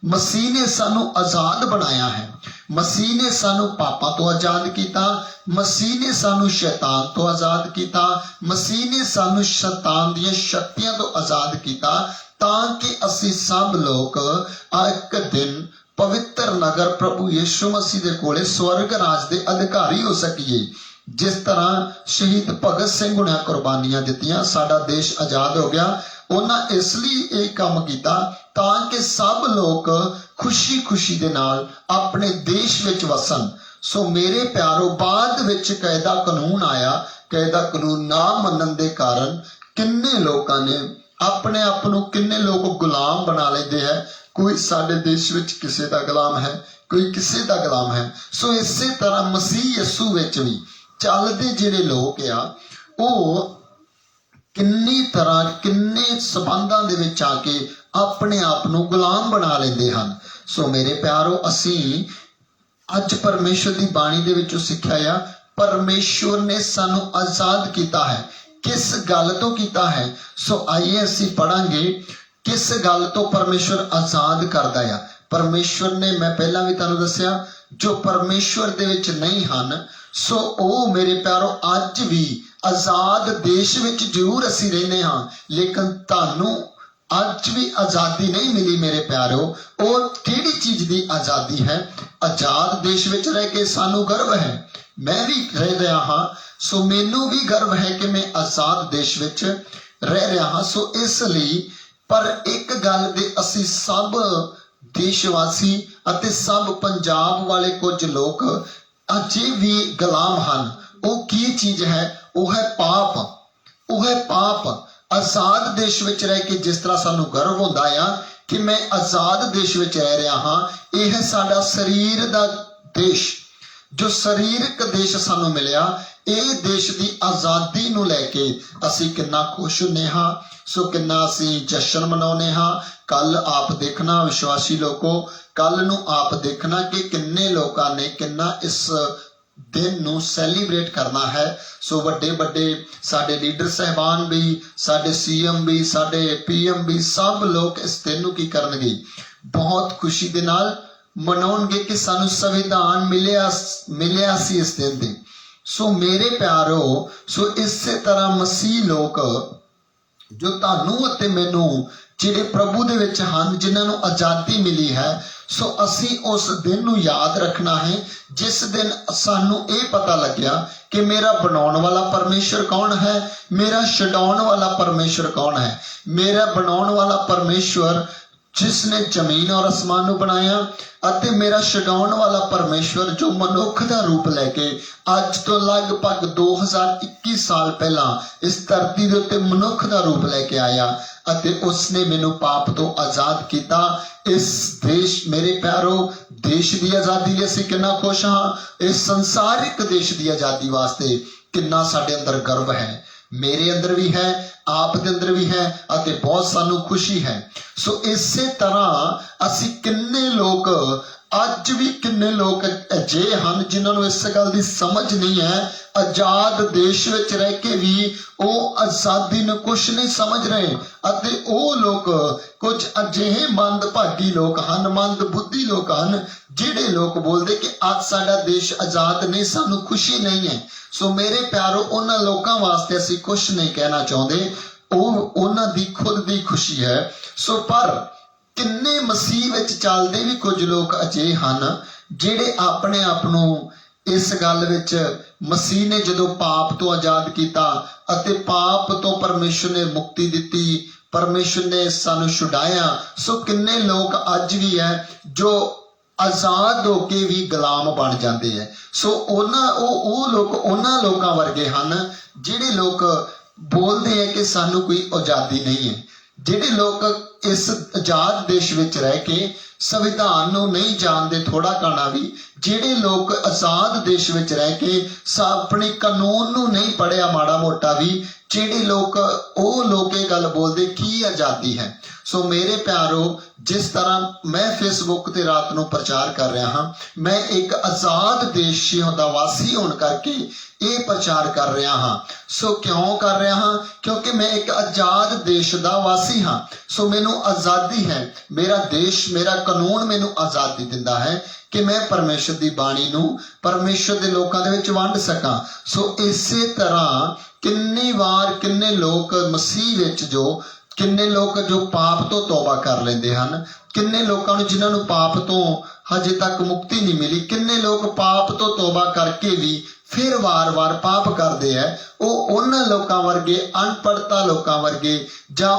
ਮਸੀਹ ਨੇ ਸਾਨੂੰ ਆਜ਼ਾਦ ਬਣਾਇਆ ਹੈ। ਮਸੀਹ ਨੇ ਸਾਨੂੰ ਪਾਪਾਂ ਤੋਂ ਆਜ਼ਾਦ ਕੀਤਾ। ਮਸੀਹ ਨੇ ਸਾਨੂੰ ਸ਼ੈਤਾਨ ਤੋਂ ਆਜ਼ਾਦ ਕੀਤਾ। ਮਸੀਹ ਨੇ ਸਾਨੂੰ ਸ਼ੈਤਾਨ ਦੀਆਂ ਸ਼ਕਤੀਆਂ ਤੋਂ ਆਜ਼ਾਦ ਕੀਤਾ, ਤਾਂ ਕਿ ਅਸੀਂ ਸਭ ਲੋਕ ਇੱਕ ਦਿਨ ਪਵਿੱਤਰ ਨਗਰ ਪ੍ਰਭੂ ਯਿਸੂ ਮਸੀਹ ਦੇ ਕੋਲੇ ਸਵਰਗ ਰਾਜ ਦੇ ਅਧਿਕਾਰੀ ਹੋ ਸਕੀਏ। ਜਿਸ ਤਰ੍ਹਾਂ ਸ਼ਹੀਦ ਭਗਤ ਸਿੰਘ ਹੁਣਾਂ ਕੁਰਬਾਨੀਆਂ ਦਿੱਤੀਆਂ, ਸਾਡਾ ਦੇਸ਼ ਆਜ਼ਾਦ ਹੋ ਗਿਆ। ਉਹਨਾਂ ਇਸ ਲਈ ਇਹ ਕੰਮ ਕੀਤਾ ਤਾਂ ਕਿ ਸਭ ਲੋਕ ਖੁਸ਼ੀ ਦੇ ਨਾਲ ਆਪਣੇ ਦੇਸ਼ ਵਿੱਚ ਵਸਣ। ਸੋ ਮੇਰੇ ਪਿਆਰੋ, ਬਾਅਦ ਵਿੱਚ ਕਾਇਦਾ ਕਾਨੂੰਨ ਆਇਆ। ਕਾਇਦਾ ਕਾਨੂੰਨ ਨਾ ਮੰਨਣ ਦੇ ਕਾਰਨ ਕਿੰਨੇ ਲੋਕਾਂ ਨੇ ਆਪਣੇ ਆਪ ਨੂੰ, ਕਿੰਨੇ ਲੋਕ ਗੁਲਾਮ ਬਣਾ ਲੈਂਦੇ ਹੈ। ਕੋਈ ਸਾਡੇ ਦੇਸ਼ ਵਿੱਚ ਕਿਸੇ ਦਾ ਗੁਲਾਮ ਹੈ, ਕੋਈ ਕਿਸੇ ਦਾ ਗੁਲਾਮ ਹੈ। ਸੋ ਇਸੇ ਤਰ੍ਹਾਂ ਮਸੀਹ ਯਿਸੂ ਵਿੱਚ ਵੀ ਚੱਲਦੇ ਜਿਹੜੇ ਲੋਕ ਆ, ਉਹ ਕਿੰਨੇ ਸਬੰਧਾਂ ਦੇ ਵਿੱਚ ਆ ਕੇ ਆਪਣੇ ਆਪ ਨੂੰ ਗੁਲਾਮ ਬਣਾ ਲੈਂਦੇ ਹਨ। ਸੋ ਮੇਰੇ ਪਿਆਰੋ, ਅਸੀਂ ਅੱਜ ਪਰਮੇਸ਼ਰ ਦੀ ਬਾਣੀ ਦੇ ਵਿੱਚੋਂ ਸਿੱਖਿਆ ਆ, ਪਰਮੇਸ਼ਰ ਨੇ ਸਾਨੂੰ ਆਜ਼ਾਦ ਕੀਤਾ ਹੈ। ਕਿਸ ਗੱਲ ਤੋਂ ਕੀਤਾ ਹੈ? ਸੋ ਆਈਏ ਅਸੀਂ ਪੜਾਂਗੇ ਕਿਸ ਗੱਲ ਤੋਂ ਪਰਮੇਸ਼ਰ ਆਜ਼ਾਦ ਕਰਦਾ ਆ। ਪਰਮੇਸ਼ਰ ਨੇ, ਮੈਂ ਪਹਿਲਾਂ ਵੀ ਤੁਹਾਨੂੰ ਦੱਸਿਆ, ਜੋ ਪਰਮੇਸ਼ਰ ਦੇ ਵਿੱਚ ਨਹੀਂ ਹਨ, ਸੋ ਉਹ ਮੇਰੇ ਪਿਆਰੋ ਅੱਜ ਵੀ ਆਜ਼ਾਦ ਦੇਸ਼ ਵਿੱਚ ਜ਼ਰੂਰ ਅਸੀਂ ਰਹਿੰਦੇ ਹਾਂ, ਲੇਕਿਨ ਤੁਹਾਨੂੰ ਅੱਜ ਵੀ ਆਜ਼ਾਦੀ ਨਹੀਂ ਮਿਲੀ ਮੇਰੇ ਪਿਆਰੋ। ਉਹ ਕਿਹੜੀ ਚੀਜ਼ ਦੀ ਆਜ਼ਾਦੀ ਹੈ? ਆਜ਼ਾਦ ਦੇਸ਼ ਵਿੱਚ ਰਹਿ ਕੇ ਸਾਨੂੰ ਗਰਵ ਹੈ। ਮੈਂ ਵੀ ਰਹਿ ਰਿਹਾ ਹਾਂ, ਸੋ ਮੈਨੂੰ ਵੀ ਗਰਵ ਹੈ ਕਿ ਮੈਂ ਆਜ਼ਾਦ ਦੇਸ਼ ਵਿੱਚ ਰਹਿ ਰਿਹਾ ਹਾਂ। ਸੋ ਇਸ ਲਈ, ਪਰ ਇੱਕ ਗੱਲ ਦੇ ਅਸੀਂ ਸਭ ਦੇਸ਼ਵਾਸੀ ਅਤੇ ਸਭ ਪੰਜਾਬ ਵਾਲੇ ਕੁਝ ਲੋਕ ਅਜੇ ਵੀ ਗੁਲਾਮ ਹਨ। ਉਹ ਕੀ ਚੀਜ਼ ਹੈ? ਉਹ ਹੈ ਪਾਪ। ਉਹ ਹੈ ਪਾਪ। ਆਜ਼ਾਦ ਦੇਸ਼ ਵਿੱਚ ਰਹਿ ਕੇ ਜਿਸ ਤਰ੍ਹਾਂ ਸਾਨੂੰ ਗਰਵ ਹੁੰਦਾ ਆ ਕਿ ਮੈਂ ਆਜ਼ਾਦ ਦੇਸ਼ ਵਿੱਚ ਰਹਿ ਰਿਹਾ ਹਾਂ, ਇਹ ਸਾਡਾ ਸਰੀਰ ਦਾ ਦੇਸ਼, ਜੋ ਸਰੀਰਕ ਦੇਸ਼ ਸਾਨੂੰ ਮਿਲਿਆ, ਇਹ ਦੇਸ਼ ਦੀ ਆਜ਼ਾਦੀ ਨੂੰ ਲੈ ਕੇ ਅਸੀਂ ਕਿੰਨਾ ਖੁਸ਼ ਹੁੰਦੇ ਹਾਂ। ਸੋ ਕਿੰਨਾ ਅਸੀਂ ਜਸ਼ਨ ਮਨਾਉਂਦੇ ਹਾਂ। ਕੱਲ ਆਪ ਦੇਖਣਾ ਵਿਸ਼ਵਾਸੀ ਲੋਕੋ, ਕੱਲ ਨੂੰ ਆਪ ਦੇਖਣਾ ਕਿ ਕਿੰਨੇ ਲੋਕਾਂ ਨੇ ਕਿੰਨਾ ਇਸ ਦਿਨ ਨੂੰ ਸੈਲੀਬ੍ਰੇਟ ਕਰਨਾ ਹੈ। ਸੋ ਵੱਡੇ ਸਾਡੇ ਲੀਡਰ ਸਾਹਿਬਾਨ ਵੀ, ਸਾਡੇ CM ਵੀ, ਸਾਡੇ PM ਵੀ, ਸਭ ਲੋਕ ਇਸ ਦਿਨ ਨੂੰ ਕੀ ਕਰਨਗੇ? ਬਹੁਤ ਖੁਸ਼ੀ ਦੇ ਨਾਲ ਮਨਾਉਣਗੇ ਕਿ ਸਾਨੂੰ ਸੰਵਿਧਾਨ ਮਿਲਿਆ ਸੀ ਇਸ ਦਿਨ ਤੇ। ਸੋ ਮੇਰੇ ਪਿਆਰੋ, ਸੋ ਇਸੇ ਤਰ੍ਹਾਂ ਮਸੀਹ ਲੋਕ ਜੋ ਤੁਹਾਨੂੰ ਅਤੇ ਮੈਨੂੰ, ਜਿਹੜੇ ਪ੍ਰਭੂ ਦੇ ਵਿੱਚ ਹਨ, ਜਿਨ੍ਹਾਂ ਨੂੰ ਆਜ਼ਾਦੀ ਮਿਲੀ ਹੈ, ਸੋ ਅਸੀਂ ਉਸ ਦਿਨ ਨੂੰ ਯਾਦ ਰੱਖਣਾ ਹੈ ਜਿਸ ਦਿਨ ਸਾਨੂੰ ਇਹ ਪਤਾ ਲੱਗਿਆ ਕਿ ਮੇਰਾ ਬਣਾਉਣ ਵਾਲਾ ਪਰਮੇਸ਼ਰ ਕੌਣ ਹੈ, ਮੇਰਾ ਛਡਾਉਣ ਵਾਲਾ ਪਰਮੇਸ਼ਰ ਕੌਣ ਹੈ। ਮੇਰਾ ਬਣਾਉਣ ਵਾਲਾ ਪਰਮੇਸ਼ਰ ਜਿਸ ਨੇ ਜ਼ਮੀਨ ਔਰ ਅਸਮਾਨ ਨੂੰ ਬਣਾਇਆ, ਅਤੇ ਮੇਰਾ ਛਡਾਉਣ ਵਾਲਾ ਪਰਮੇਸ਼ਰ ਜੋ ਮਨੁੱਖ ਦਾ ਰੂਪ ਲੈ ਕੇ ਅੱਜ ਤੋਂ ਲਗਭਗ 2021 ਸਾਲ ਪਹਿਲਾਂ ਇਸ ਧਰਤੀ ਦੇ ਉੱਤੇ ਮਨੁੱਖ ਦਾ ਰੂਪ ਲੈ ਕੇ ਆਇਆ, ਅਤੇ ਉਸਨੇ ਮੈਨੂੰ ਪਾਪ ਤੋਂ ਆਜ਼ਾਦ ਕੀਤਾ। ਇਸ ਦੇਸ਼, ਮੇਰੇ ਪਿਆਰੋ, ਦੇਸ਼ ਦੀ ਆਜ਼ਾਦੀ ਲਈ ਅਸੀਂ ਕਿੰਨਾ ਖੁਸ਼ ਹਾਂ। ਇਸ ਸੰਸਾਰਿਕ ਦੇਸ਼ ਦੀ ਆਜ਼ਾਦੀ ਵਾਸਤੇ ਕਿੰਨਾ ਸਾਡੇ ਅੰਦਰ ਗਰਵ ਹੈ। ਮੇਰੇ ਅੰਦਰ ਵੀ ਹੈ, ਆਪ ਦੇ ਅੰਦਰ ਵੀ ਹੈ, ਅਤੇ ਬਹੁਤ ਸਾਨੂੰ ਖੁਸ਼ੀ ਹੈ। ਸੋ ਇਸੇ ਤਰ੍ਹਾਂ ਅਸੀਂ ਕਿੰਨੇ ਲੋਕ, ਅੱਜ ਵੀ ਕਿੰਨੇ ਲੋਕ ਅਜਿਹੇ ਹਨ ਜਿਨ੍ਹਾਂ ਨੂੰ ਇਸ ਗੱਲ ਦੀ ਸਮਝ ਨਹੀਂ ਹੈ। ਆਜ਼ਾਦ ਦੇਸ਼ ਵਿੱਚ ਰਹਿ ਕੇ ਵੀ ਉਹ ਆਜ਼ਾਦੀ ਨੂੰ ਕੁਛ ਨਹੀਂ ਸਮਝ ਰਹੇ, ਅਤੇ ਉਹ ਲੋਕ ਕੁਝ ਅਜਿਹੇ ਮੰਦਭਾਗੀ ਲੋਕ ਹਨ, ਮੰਦਬੁੱਧੀ ਲੋਕ ਹਨ, ਜਿਹੜੇ ਲੋਕ ਬੋਲਦੇ ਕਿ ਅੱਜ ਸਾਡਾ ਦੇਸ਼ ਆਜ਼ਾਦ ਨਹੀਂ, ਸਾਨੂੰ ਖੁਸ਼ੀ ਨਹੀਂ ਹੈ। ਸੋ ਮੇਰੇ ਪਿਆਰੋ, ਉਹਨਾਂ ਲੋਕਾਂ ਵਾਸਤੇ ਅਸੀਂ ਕੁਛ ਨਹੀਂ ਕਹਿਣਾ ਚਾਹੁੰਦੇ, ਉਹ ਉਹਨਾਂ ਦੀ ਖੁਦ ਦੀ ਖੁਸ਼ੀ ਹੈ। ਸੋ ਪਰ ਕਿੰਨੇ ਮਸੀਹ ਵਿੱਚ ਚੱਲਦੇ ਵੀ ਕੁਝ ਲੋਕ ਅਜਿਹੇ ਹਨ ਜਿਹੜੇ ਆਪਣੇ ਆਪ ਨੂੰ ਇਸ ਗੱਲ ਵਿੱਚ, ਮਸੀਹ ਨੇ ਜਦੋਂ ਪਾਪ ਤੋਂ ਆਜ਼ਾਦ ਕੀਤਾ ਅਤੇ ਪਾਪ ਤੋਂ ਪਰਮੇਸ਼ਰ ਨੇ ਮੁਕਤੀ ਦਿੱਤੀ, ਪਰਮੇਸ਼ਰ ਨੇ ਸਾਨੂੰ ਛੁਡਾਇਆ। ਸੋ ਕਿੰਨੇ ਲੋਕ ਅੱਜ ਵੀ ਹੈ ਜੋ ਆਜ਼ਾਦ ਹੋ ਕੇ ਵੀ ਗੁਲਾਮ ਬਣ ਜਾਂਦੇ ਹੈ। ਸੋ ਉਹ ਲੋਕ ਉਹਨਾਂ ਲੋਕਾਂ ਵਰਗੇ ਹਨ ਜਿਹੜੇ ਲੋਕ ਬੋਲਦੇ ਹੈ ਕਿ ਸਾਨੂੰ ਕੋਈ ਆਜ਼ਾਦੀ ਨਹੀਂ ਹੈ, ਜਿਹੜੇ ਲੋਕ ਇਸ ਆਜ਼ਾਦ ਦੇਸ਼ ਵਿੱਚ ਰਹਿ ਕੇ ਸੰਵਿਧਾਨ ਨੂੰ ਨਹੀਂ ਜਾਣਦੇ ਥੋੜਾ ਘਣਾ ਵੀ, ਜਿਹੜੇ ਲੋਕ ਆਜ਼ਾਦ ਦੇਸ਼ ਵਿੱਚ ਰਹਿ ਕੇ ਆਪਣੇ ਕਾਨੂੰਨ ਨੂੰ ਨਹੀਂ ਪੜ੍ਹਿਆ ਮਾੜਾ ਮੋਟਾ ਵੀ, ਜਿਹੜੇ ਲੋਕ ਉਹ ਲੋਕ ਇਹ ਗੱਲ ਬੋਲਦੇ ਕੀ ਆਜ਼ਾਦੀ ਹੈ। ਸੋ ਮੇਰੇ ਪਿਆਰੋ, ਜਿਸ ਤਰ੍ਹਾਂ ਮੈਂ ਫੇਸਬੁੱਕ ਤੇ ਰਾਤ ਨੂੰ ਪ੍ਰਚਾਰ ਕਰ ਰਿਹਾ ਹਾਂ, ਮੈਂ ਇੱਕ ਆਜ਼ਾਦ ਦੇਸ਼ ਦਾ ਵਾਸੀ ਹੋਣ ਕਰਕੇ ਇਹ ਪ੍ਰਚਾਰ ਕਰ ਰਿਹਾ ਹਾਂ। ਸੋ ਕਿਉਂ ਕਰ ਰਿਹਾ ਹਾਂ? ਕਿਉਂਕਿ ਮੈਂ ਇੱਕ ਆਜ਼ਾਦ ਦੇਸ਼ ਦਾ ਵਾਸੀ ਹਾਂ। ਸੋ ਮੈਨੂੰ ਆਜ਼ਾਦੀ ਹੈ, ਮੇਰਾ ਦੇਸ਼, ਮੇਰਾ ਕਾਨੂੰਨ ਮੈਨੂੰ ਆਜ਼ਾਦੀ ਦਿੰਦਾ ਹੈ ਕਿ ਮੈਂ ਪਰਮੇਸ਼ਰ ਦੀ ਬਾਣੀ ਨੂੰ ਪਰਮੇਸ਼ਰ ਦੇ ਲੋਕਾਂ ਦੇ ਵਿੱਚ ਵੰਡ ਸਕਾਂ। ਸੋ ਇਸੇ ਤਰ੍ਹਾਂ ਕਿੰਨੀ ਵਾਰ ਕਿੰਨੇ ਲੋਕ ਮਸੀਹ ਵਿੱਚ ਕਿੰਨੇ ਲੋਕ ਜੋ ਪਾਪ ਤੋਂ ਤੌਬਾ ਕਰ ਲੈਂਦੇ ਹਨ, ਕਿੰਨੇ ਲੋਕਾਂ ਨੂੰ ਜਿਨ੍ਹਾਂ ਨੂੰ ਪਾਪ ਤੋਂ ਹਜੇ ਤੱਕ ਮੁਕਤੀ ਨਹੀਂ ਮਿਲੀ, ਕਿੰਨੇ ਲੋਕ ਪਾਪ ਤੋਂ ਤੌਬਾ ਕਰਕੇ ਵੀ ਫਿਰ ਵਾਰ-ਵਾਰ ਪਾਪ ਕਰਦੇ ਹੈ। ਉਹ ਉਹਨਾਂ ਲੋਕਾਂ ਵਰਗੇ, ਅਨਪੜ੍ਹਤਾ ਲੋਕਾਂ ਵਰਗੇ, ਜਾਂ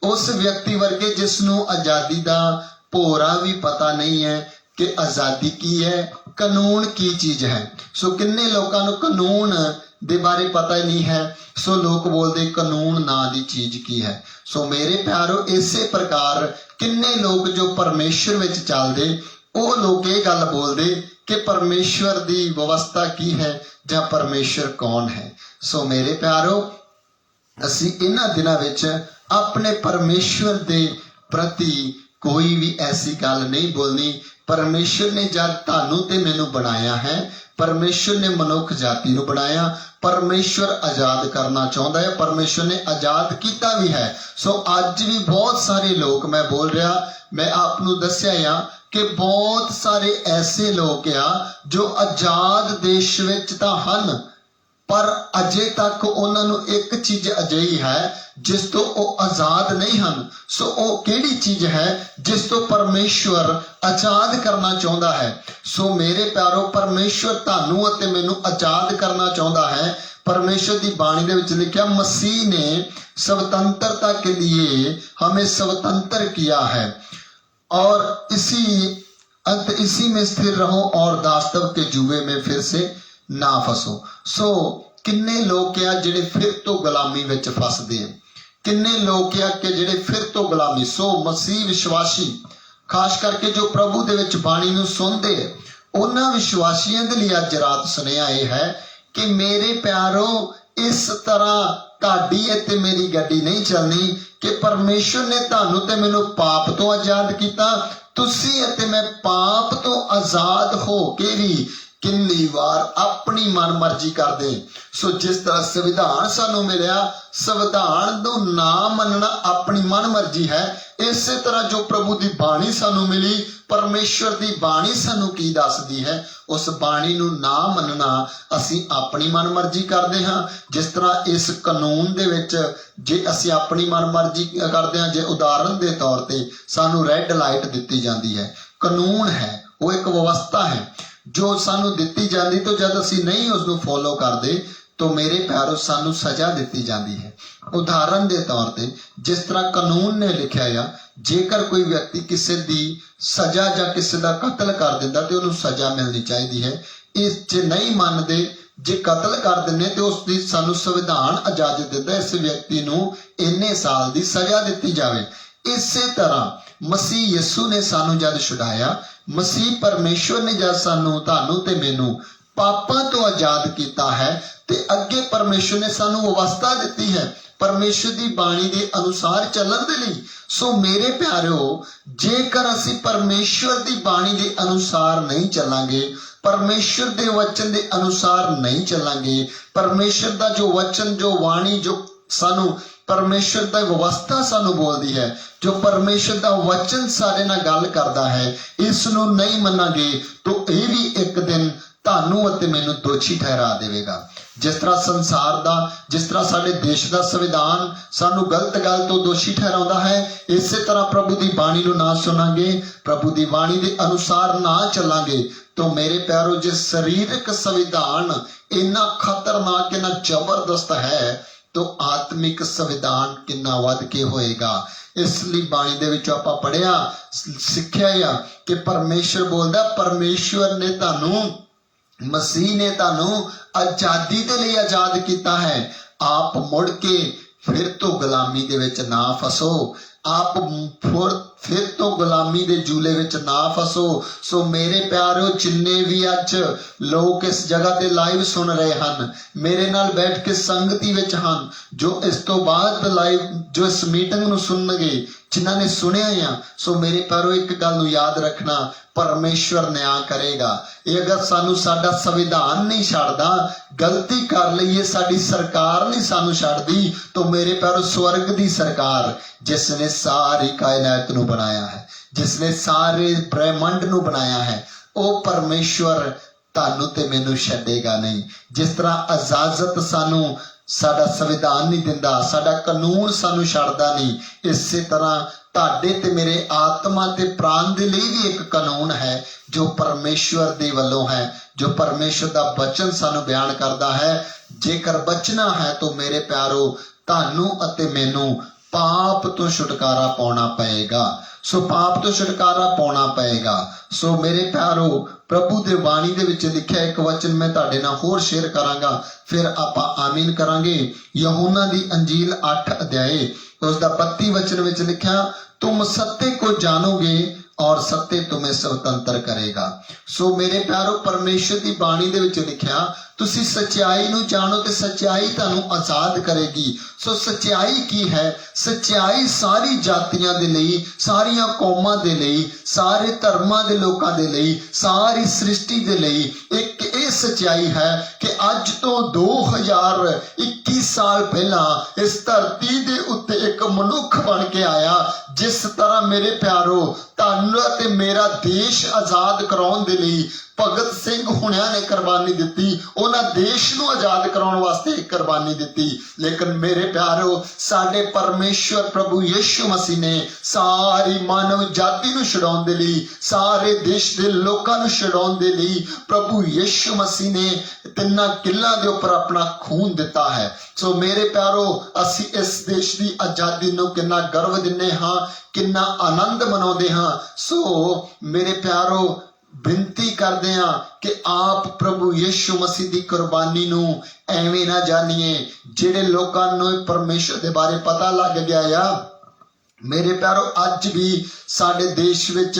ਉਸ ਵਿਅਕਤੀ ਵਰਗੇ ਜਿਸ ਨੂੰ ਆਜ਼ਾਦੀ ਦਾ ਭੋਰਾ ਵੀ ਪਤਾ ਨਹੀਂ ਹੈ ਕਿ ਆਜ਼ਾਦੀ ਕੀ ਹੈ, ਕਾਨੂੰਨ ਕੀ ਚੀਜ਼ ਹੈ। ਸੋ ਕਿੰਨੇ ਲੋਕਾਂ ਨੂੰ ਕਾਨੂੰਨ ਦੇ ਬਾਰੇ ਪਤਾ ਹੀ ਨਹੀਂ ਹੈ। ਸੋ ਲੋਕ ਬੋਲਦੇ ਕਾਨੂੰਨ ਨਾਂ ਦੀ ਚੀਜ਼ ਕੀ ਹੈ। ਸੋ ਮੇਰੇ ਪਿਆਰੋ, ਇਸੇ ਪ੍ਰਕਾਰ ਕਿੰਨੇ ਲੋਕ ਜੋ ਪਰਮੇਸ਼ਰ ਵਿੱਚ ਚੱਲਦੇ, ਉਹ ਲੋਕ ਇਹ ਗੱਲ ਬੋਲਦੇ ਕਿ ਪਰਮੇਸ਼ਵਰ ਦੀ ਵਿਵਸਥਾ ਕੀ ਹੈ ਜਾਂ ਪਰਮੇਸ਼ਰ ਕੌਣ ਹੈ। ਸੋ ਮੇਰੇ ਪਿਆਰੋ, ਅਸੀਂ ਇਹਨਾਂ ਦਿਨਾਂ ਵਿੱਚ ਆਪਣੇ ਪਰਮੇਸ਼ਵਰ ਦੇ ਪ੍ਰਤੀ ਕੋਈ ਵੀ ਐਸੀ ਗੱਲ ਨਹੀਂ ਬੋਲਣੀ। ਪਰਮੇਸ਼ਰ ਨੇ ਜਦ ਤੁਹਾਨੂੰ ਤੇ ਮੈਨੂੰ ਬਣਾਇਆ ਹੈ, ਪਰਮੇਸ਼ਰ ਨੇ ਮਨੁੱਖ ਜਾਤੀ ਨੂੰ ਬਣਾਇਆ, ਪਰਮੇਸ਼ਰ ਆਜ਼ਾਦ ਕਰਨਾ ਚਾਹੁੰਦਾ ਹੈ, ਪਰਮੇਸ਼ਰ ਨੇ ਆਜ਼ਾਦ ਕੀਤਾ ਵੀ ਹੈ। ਸੋ ਅੱਜ ਵੀ ਬਹੁਤ ਸਾਰੇ ਲੋਕ, ਮੈਂ ਬੋਲ ਰਿਹਾ, ਮੈਂ ਆਪ ਨੂੰ ਦੱਸਿਆ ਆ ਕਿ ਬਹੁਤ ਸਾਰੇ ਐਸੇ ਲੋਕ ਆ ਜੋ ਆਜ਼ਾਦ ਦੇਸ਼ ਵਿੱਚ ਤਾਂ ਹਨ, ਪਰ ਅਜੇ ਤੱਕ ਉਹਨਾਂ ਨੂੰ ਇੱਕ ਚੀਜ਼ ਅਜਿਹੀ ਹੈ ਜਿਸ ਤੋਂ ਉਹ ਆਜ਼ਾਦ ਨਹੀਂ ਹਨ। ਸੋ ਉਹ ਕਿਹੜੀ ਚੀਜ਼ ਹੈ? ਜਿਸ ਤੋਂ ਪਰਮੇਸ਼ਵਰ ਆਜ਼ਾਦ ਕਰਨਾ ਚਾਹੁੰਦਾ ਹੈ। ਸੋ ਮੇਰੇ ਪਿਆਰੋ, ਪਰਮੇਸ਼ਵਰ ਤੁਹਾਨੂੰ ਅਤੇ ਮੈਨੂੰ ਆਜ਼ਾਦ ਕਰਨਾ ਚਾਹੁੰਦਾ ਹੈ। परमेश्वर की बाणी दे विच लिखा, मसीह ने स्वतंत्रता के लिए हमें स्वतंत्र किया है और इसी में स्थिर रहो और दास्तव के जुए में फिर से ना फसो। सो किन्ने लोग क्या जिहड़े फिर तो गुलामी विच फसदे हैं, किन्ने लोग क्या कि जिहड़े फिर तो गुलामी। सो मसीह विश्वासी खास करके जो प्रभु दे विच बाणी नूं सुनदे उन्हां विश्वासियों के लिए अज रात सुनेहा यह है कि मेरे प्यारो इस तरह ताड़ी ते मेरी गड्डी नहीं चलनी कि परमेश्वर ने तुहानू ते मैनू पाप तो आजाद किया, तुसी अते मैं पाप तो आजाद हो के भी किन्नी बार अपनी मन मर्जी कर दे। सो जिस तरह संविधान सानू मिलिया, संविधान नू ना मनना अपनी मन मर्जी है, इस तरह जो प्रभु की बाणी सानू मिली, परमेश्वर की बाणी सानू की दसदी है, उस बाणी नू ना मनना असी अपनी मन मर्जी करते हाँ। जिस तरह इस कानून दे विच जे असी अपनी मन मर्जी करते हैं, जे उदाहरण के तौर पर सानू रैड लाइट दिती जाती है, कानून है, वो एक व्यवस्था है जो सानू दिती जाती, तो जब असी नहीं उसनू फॉलो करते तो मेरे प्यारो सानू सजा दिती जाती है। उदाहरण के तौर पर जिस तरह कानून ने लिखा है, जेकर कोई व्यक्ति किसी की सजा या किसी का कतल कर दिंदा तो उन्हें सजा मिलनी चाहिए है। इस जे नहीं मानते, जे कतल कर देने तो उसकी सानू संविधान इजाजत दिंदा इस व्यक्ति नूं इन्ने साल की सजा दी जाए। इसे तरह मसीह यीशु ने सानू जद छुड़ाया, मसीह परमेश्वर ने जब सानू तानू ते मैनू पापां तो आजाद किया है, ते अगे परमेश्वर ने सानू व्यवस्था दी है परमेश्वर की बाणी के अनुसार चलन के लिए। सो मेरे प्यारो, जेकर असी परमेश्वर की बाणी के अनुसार नहीं चलांगे, परमेश्वर के वचन के अनुसार नहीं चलांगे, परमेश्वर का जो वचन जो वाणी जो सानू परमेश्वर का व्यवस्था सानू बोलती है, जो परमेश्वर का वचन सारे नाल गल करता है, इसनू नहीं मनांगे तो यह भी एक दिन तानू अते मैनू दोषी ठहरा देवेगा। जिस तरह संसार का, जिस तरह साडे देश का संविधान सानू गलत गल तो दोषी ठहराउंदा है, इस तरह प्रभु की बाणी नू ना सुनांगे, प्रभु की बाणी के अनुसार ना चलांगे तो मेरे प्यारो, जे शरीरक संविधान इन्ना खतरनाक इन्ना जबरदस्त है तो आत्मिक संविधान कितना वध के होएगा। इसलिए बाणी दे विच आपां पढ़िया सिक्ख्या या कि परमेश्वर बोलदा, परमेश्वर ने तानू, मसीह ने तानू आजादी के लिए आजाद किया है। आप मुड़ के फिर तो गुलामी दे विच ना फसो, आप फिर तो गुलामी दे जूले विच ना फसो। सो मेरे प्यारो, जिन्ने भी अज लोग इस जगह ते लाइव सुन रहे हैं, मेरे नाल बैठ के संगति विच हन, जो इस तो बाद लाइव जो इस मीटिंग नूं सुनणगे, जिन्हां ने सुनिया आ, सो मेरे प्यारो एक गल नूं याद रखना, परमेश्वर न्याय करेगा। ये अगर सानू साडा संविधान नहीं छड्डदा, गलती कर लईए, साडी सरकार नहीं सानू छड्डदी, तो मेरे प्यारो स्वर्ग दी सरकार, जिसने सारी कायनात नूं बनाया है, जिसने सारे ब्रह्मंड नूं बनाया है, वो परमेश्वर तानू ते मैनू छड्डेगा नहीं। जिस तरह इजाजत सानू साडा संविधान नहीं दिंदा, साडा कानून सानू छड्डदा नहीं, इसे तरह ताडे ते मेरे आत्मा ते प्राण दे लई भी एक कानून है जो परमेश्वर दे वल्लों है, जो परमेश्वर दा वचन सानू बयान करदा है। जेकर बचना है तो मेरे प्यारो, तानू अते मैनू पाप तो छुटकारा पाउणा पएगा। सो पाप तो छुटकारा पाउणा पएगा। सो मेरे प्यारो, प्रभु दे बाणी दे विच लिखिया एक वचन मैं तुहाडे नाल होर शेयर करांगा, फिर आपां आमीन करांगे। यूहन्ना दी अंजील 8 अध्याय उसका 32 वचन विच लिखिया, तुम सत्य को जानोगे और सत्य तुम्हें स्वतंत्र करेगा। सो मेरे प्यारो, परमेश्वर की बाणी दे विच लिखिया, तुसी सच्चाई नूं जानो ते सच्चाई तुहानूं आजाद करेगी। सो सच्चाई की है? सच्चाई सारी जातियां दे लई, सारियां कौमां दे लई, सारे धर्मां दे लोकां दे लई, सारी सृष्टि दे लई एक ये सच्चाई है कि अज तो 2021 साल पहला इस धरती दे उत्ते एक मनुख बन के आया, जिस तरह मेरे प्यारो तुहानू ते मेरा देश आजाद कराउण दे लई भगत सिंह हुणिया ने कुर्बानी दिती, उन्हां देश नूं आजाद कराउण वास्ते कुर्बानी दिती। लेकिन मेरे प्यारो, साडे परमेश्वर प्रभु यीशु मसीह ने सारी मानव जाति नूं छुड़ाउण दे लई, सारे देश दे लोकां नूं छुड़ाउण दे लई प्रभु यीशु मसीह ने तिन्हां किल्लां दे उपर अपना खून दिता है। सो मेरे प्यारो, असीं इस देश की आजादी नूं किन्ना गर्व दिंदे हां, किन्ना आनंद मनाउंदे हां। सो मेरे प्यारो, बिनती करते हैं कि आप प्रभु यीशु मसीह की कुर्बानी नूं एवें ना जानिए। जिहड़े लोकां नूं परमेश्वर के बारे पता लग गया या, मेरे प्यारो, अज भी साडे देश विच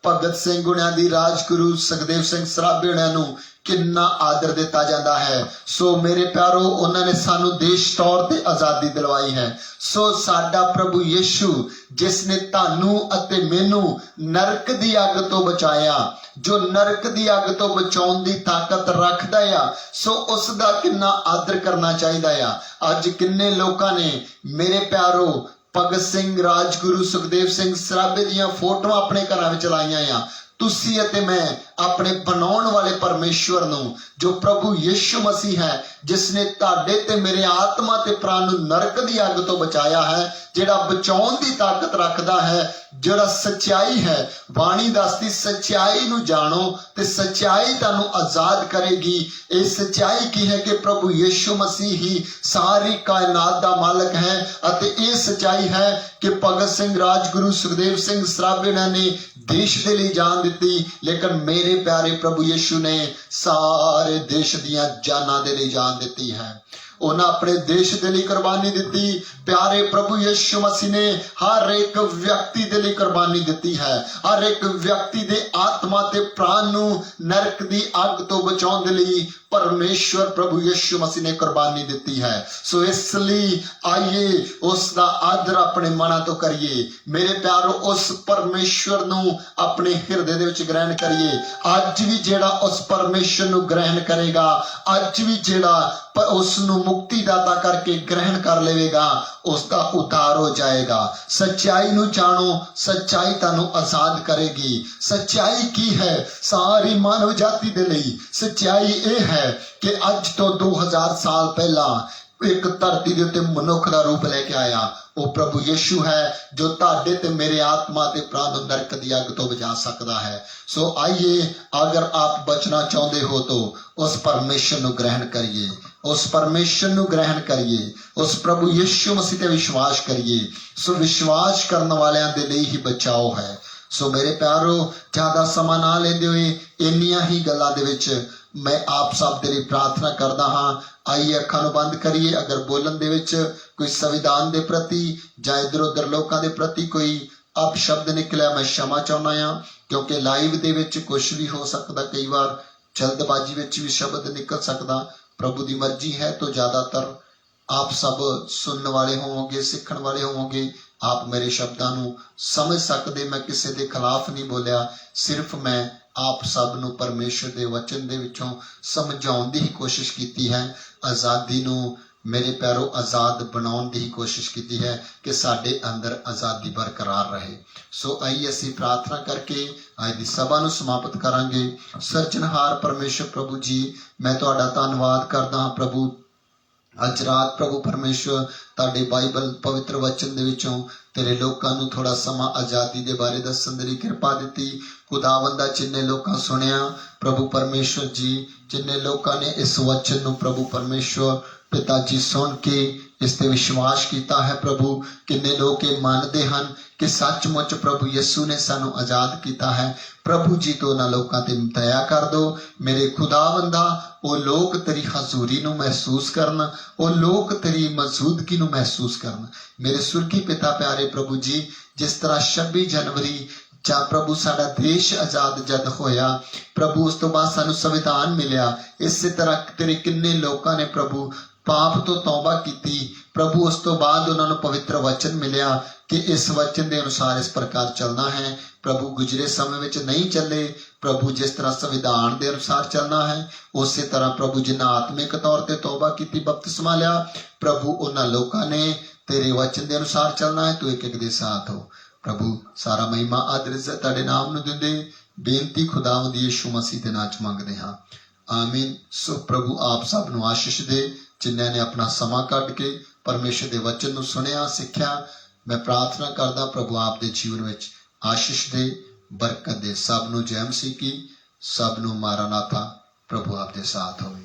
भगत सिंह हुणियां दी, राजगुरु सुखदेव सिंह सराभे हुणियां नूं किन्ना आदर दिता जाता है। सो मेरे प्यारो, उन्होंने सानू देश तौर ते आजादी दिलवाई है। सो साडा प्रभु यीशु, जिसने तानू अते मैनू नरक दी अग तो बचाया, जो नरक दी अग तो बचाउण दी ताकत रखदा आ, सो उसका किन्ना आदर करना चाहिए आ। अज किन्ने लोकां ने मेरे प्यारो भगत सिंह, राजगुरु सुखदेव सिंह सराभे दीयां फोटोआं अपने घरां विच लाईआं आ। तुसी अते मैं अपने बनाउण वाले परमेश्वर नूं, जो प्रभु यीशु मसीह है, जिसने तुहाडे ते मेरे आत्मा ते प्राण नूं नरक दी अग तो बचाया है, जिहड़ा बचाउण दी ताकत रखदा है, जिहड़ा सच्चाई है, बाणी दसदी सच्चाई नूं जानो ते सच्चाई तुहानूं आजाद करेगी। ये सच्चाई की है कि प्रभु यीशु मसीह ही सारी कायनात दा मालक है, अते ये सच्चाई है कि भगत सिंह, राजगुरु सुखदेव सिंह सराभे ने देश के लिए जान दी, लेकिन मेरे प्यारे प्रभु यीशु ने सारे देश दियां जानां दे लिए जान दी है। उन्हें अपने देश के लिए कुर्बानी दी। प्यारे प्रभु यीशु मसीह ने हर एक व्यक्ति के लिए कुर्बानी दी है। हर एक व्यक्ति के आत्मा ते प्राण नूं नरक दी अग तो बचाउण दे लई परमेश्वर प्रभु यीशु मसीह ने कुर्बानी दी है। सो इसलिए आइए उसका आदर अपने मना तो करिए। मेरे प्यारो, उस परमेश्वर नूं अपने हृदय दे विच ग्रहण करिए। अज भी जेड़ा उस परमेश्वर नूं ग्रहण करेगा, अज भी जेड़ा उस नूं मुक्तिदाता करके ग्रहण कर लेगा, उसका उद्धार हो जाएगा। सच्चाई नूं जानो, सच्चाई तुहानूं आजाद करेगी। सच्चाई की है? सारी मानव जाति दे लई सच्चाई ये है कि अज तो 2000 साल पहला एक धरती के उत्ते मनुख का रूप लेके आया। वो प्रभु यीशु है, जो तुहाडे ते मेरे आत्मा ते प्राण नूं नरक दी अग तो बचा सकता है। सो आइए, अगर आप बचना चाहते हो तो उस परमेश्वर नूं ग्रहण करिए, उस परमेश्वर नूं ग्रहण करिए, उस प्रभु यीशु मसीह ते विश्वास करिए। सो विश्वास करने वालियां दे लई ही बचाओ है। सो मेरे प्यारो, ज्यादा समा ना लेंदे होए इन्नियां ही गल्लां दे विच मैं आप सब दे लई प्रार्थना करदा हां। आइए अखां नूं बंद करिए। अगर बोलन दे विच कोई संविधान दे प्रति जां इधर उधर लोकां दे प्रति कोई अब शब्द निकलिया, मैं क्षमा चाहुंदा हां, क्योंकि लाइव दे विच कुछ भी हो सकदा, कई बार जल्दबाजी विच भी शब्द निकल सकदा। प्रभु दी मर्जी है तो ज़्यादातर आप सब सुनने वाले होवोगे, सीखण वाले होवोगे, आप मेरे शब्दां नूं समझ सकदे। मैं किसी दे खिलाफ नहीं बोलिया, सिर्फ मैं आप सब नूं परमेश्वर दे वचन दे विचों समझाउण दी ही कोशिश कीती है। आज़ादी नूं मेरे पैरों आज़ाद बनाउण दी ही कोशिश की है कि साडे अंदर आज़ादी बरकरार रहे। सो आइए असीं प्रार्थना करके अज दी सभा नूं समाप्त करांगे। सिरजनहार परमेश्वर प्रभु जी, मैं तुहाडा धन्नवाद करदा हां प्रभु। अज रात प्रभु परमेश्वर तुहाडे बाइबल पवित्र वचन दे विचों तेरे लोकां नूं थोड़ा समा आज़ादी दे बारे दस्सण दी किरपा दित्ती। खुदावंदा जिन्ने लोकां सुनिया प्रभु परमेश्वर जी, जिन्ने लोकां ने इस वचन नूं प्रभु परमेश्वर पिता जी सुन के इस ते विश्वास किया है प्रभु, किन्ने लोग ये मानते हैं कि सचमुच प्रभु यीशु ने सानू आज़ाद किया है। प्रभु जी तो उन्हां लोकां ते दया कर दो मेरे खुदावंदा। वो लोग तेरी हजूरी नूं महसूस करन, वो लोग तेरी मौजूदगी नूं महसूस करन। मेरे सुर्गी पिता प्यारे प्रभु जी, जिस तरह 26 जनवरी जा प्रभु साडा देश आज़ाद जद होया प्रभु, उस तो बाद सानू संविधान मिलिया, इस तरह तेरे किन्ने लोकां ने प्रभु पाप तो तौबा की प्रभु, उस तो बाद उन्होंने पवित्र वचन मिलिया कि इस वचन के अनुसार इस प्रकार चलना है। प्रभु गुजरे समय विच नहीं चले प्रभु, जिस तरह संविधान के अनुसार चलना है उस तरह प्रभु जिन्हें आत्मिक तौर पर तौबा की बपतिस्मा लिया प्रभु, उन्होंने लोगों ने तेरे वचन के अनुसार चलना है। तू एक एक दे साथ हो प्रभु। सारा महिमा आदर इज्जत तेरे नाम नूं दिंदे बेनती खुदावंद यीशु मसीह दे नाम च मंगदे हां, आमीन। सो प्रभु आप सब नूं आशीष दे जिन्होंने ने अपना समा कढ के परमेश्वर के वचन नूं सुनिया सिक्ख्या। मैं प्रार्थना करदा प्रभु आप दे जीवन विच आशीष दे, बरकत दे। सब नूं जय मसीह की, सब नूं मारानाथा। प्रभु आप दे साथ होवे।